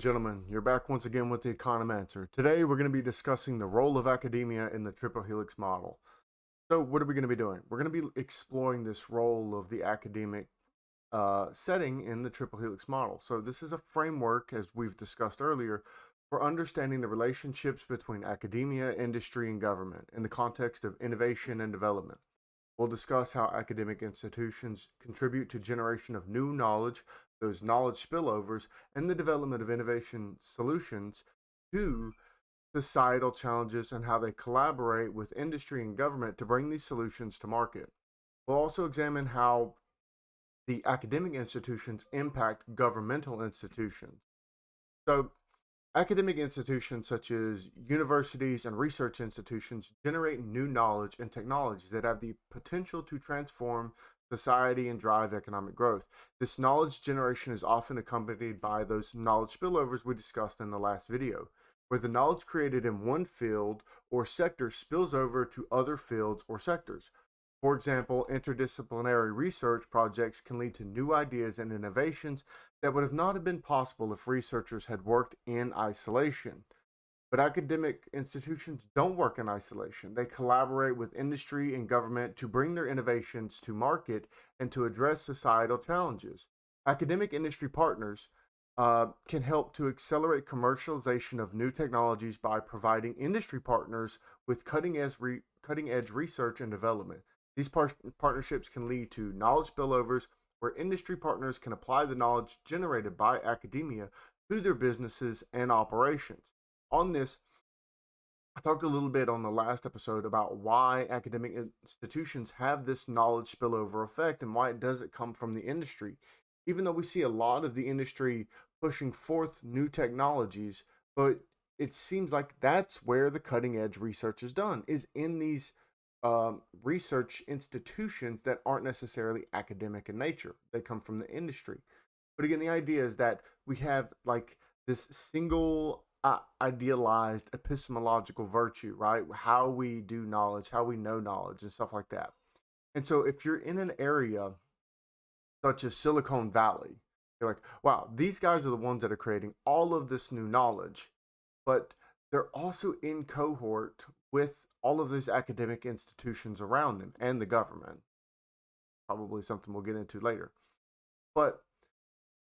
gentlemen, you're back once again with the Economancer. Today we're going to be discussing the role of academia in the Triple-Helix Model. So what are we going to be doing? We're going to be exploring this role of the academic setting in the Triple-Helix Model. So this is a framework, as we've discussed earlier, for understanding the relationships between academia, industry, and government in the context of innovation and development. We'll discuss how academic institutions contribute to generation of new knowledge, those knowledge spillovers, and the development of innovation solutions to societal challenges and how they collaborate with industry and government to bring these solutions to market. We'll also examine how the academic institutions impact governmental institutions. So, academic institutions such as universities and research institutions generate new knowledge and technologies that have the potential to transform society and drive economic growth. This knowledge generation is often accompanied by those knowledge spillovers we discussed in the last video, where the knowledge created in one field or sector spills over to other fields or sectors. For example, interdisciplinary research projects can lead to new ideas and innovations that would have not have been possible if researchers had worked in isolation. But academic institutions don't work in isolation. They collaborate with industry and government to bring their innovations to market and to address societal challenges. Academic industry partners can help to accelerate commercialization of new technologies by providing industry partners with cutting-edge research and development. These partnerships can lead to knowledge spillovers where industry partners can apply the knowledge generated by academia to their businesses and operations. On this, I talked a little bit on the last episode about why academic institutions have this knowledge spillover effect and why it doesn't come from the industry. Even though we see a lot of the industry pushing forth new technologies, but it seems like that's where the cutting edge research is done, is in these research institutions that aren't necessarily academic in nature. They come from the industry. But again, the idea is that we have like this single idealized epistemological virtue, right? How we do knowledge, how we know knowledge, and stuff like that. And so if you're in an area such as Silicon Valley, you're like, wow, these guys are the ones that are creating all of this new knowledge, but they're also in cohort with all of those academic institutions around them and the government. Probably something we'll get into later. But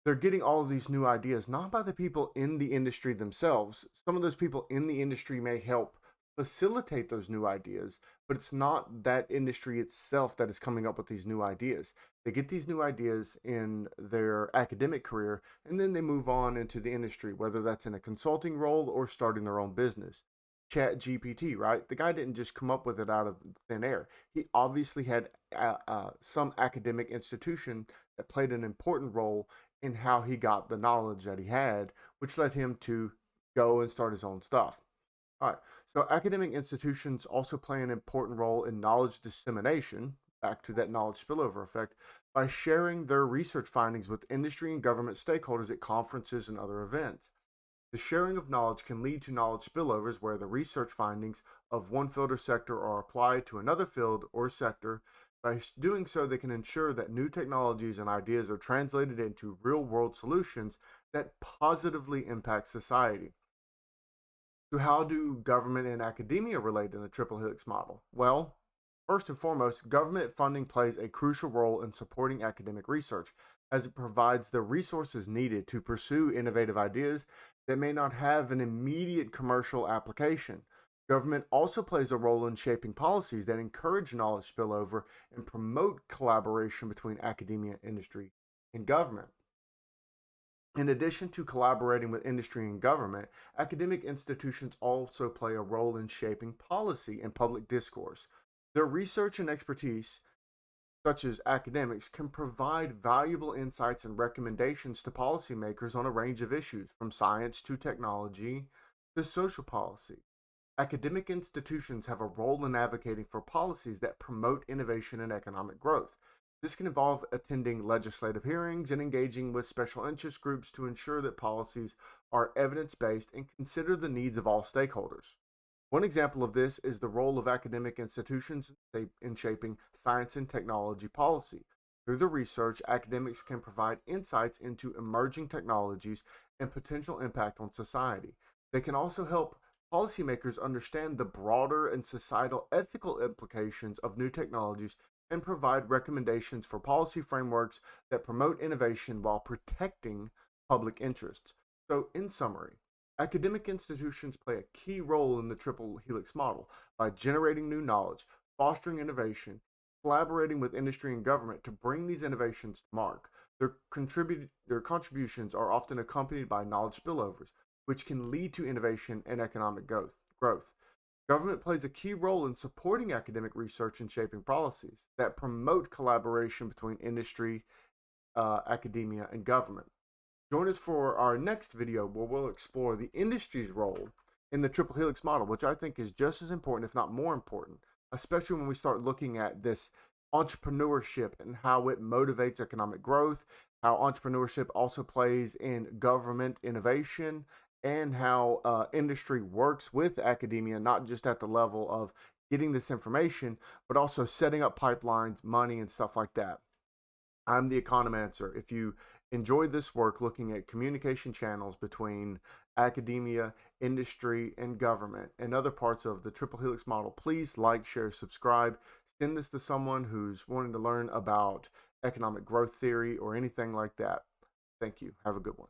they're getting all of these new ideas not by the people in the industry themselves. Some of those people in the industry may help facilitate those new ideas, but it's not that industry itself that is coming up with these new ideas. They get these new ideas in their academic career and then they move on into the industry, whether that's in a consulting role or starting their own business. Chat GPT, right? The guy didn't just come up with it out of thin air. He obviously had some academic institution that played an important role in how he got the knowledge that he had, which led him to go and start his own stuff. All right, so academic institutions also play an important role in knowledge dissemination, back to that knowledge spillover effect, by sharing their research findings with industry and government stakeholders at conferences and other events. The sharing of knowledge can lead to knowledge spillovers where the research findings of one field or sector are applied to another field or sector. By doing so, they can ensure that new technologies and ideas are translated into real-world solutions that positively impact society. So how do government and academia relate in the Triple-Helix model? Well, first and foremost, government funding plays a crucial role in supporting academic research, as it provides the resources needed to pursue innovative ideas that may not have an immediate commercial application. Government also plays a role in shaping policies that encourage knowledge spillover and promote collaboration between academia, industry, and government. In addition to collaborating with industry and government, academic institutions also play a role in shaping policy and public discourse. Their research and expertise, such as academics, can provide valuable insights and recommendations to policymakers on a range of issues, from science to technology to social policy. Academic institutions have a role in advocating for policies that promote innovation and economic growth. This can involve attending legislative hearings and engaging with special interest groups to ensure that policies are evidence-based and consider the needs of all stakeholders. One example of this is the role of academic institutions in shaping science and technology policy. Through the research, academics can provide insights into emerging technologies and potential impact on society. They can also help policymakers understand the broader and societal ethical implications of new technologies and provide recommendations for policy frameworks that promote innovation while protecting public interests. So, in summary, academic institutions play a key role in the triple helix model by generating new knowledge, fostering innovation, collaborating with industry and government to bring these innovations to mark. Their contributions are often accompanied by knowledge spillovers, which can lead to innovation and economic growth. Government plays a key role in supporting academic research and shaping policies that promote collaboration between industry, academia, and government. Join us for our next video where we'll explore the industry's role in the triple helix model, which I think is just as important, if not more important, especially when we start looking at this entrepreneurship and how it motivates economic growth, how entrepreneurship also plays in government innovation, and how industry works with academia, not just at the level of getting this information, but also setting up pipelines, money, and stuff like that. I'm the Economancer. If you enjoyed this work looking at communication channels between academia, industry, and government, and other parts of the triple helix model, please like, share, subscribe. Send this to someone who's wanting to learn about economic growth theory or anything like that. Thank you. Have a good one.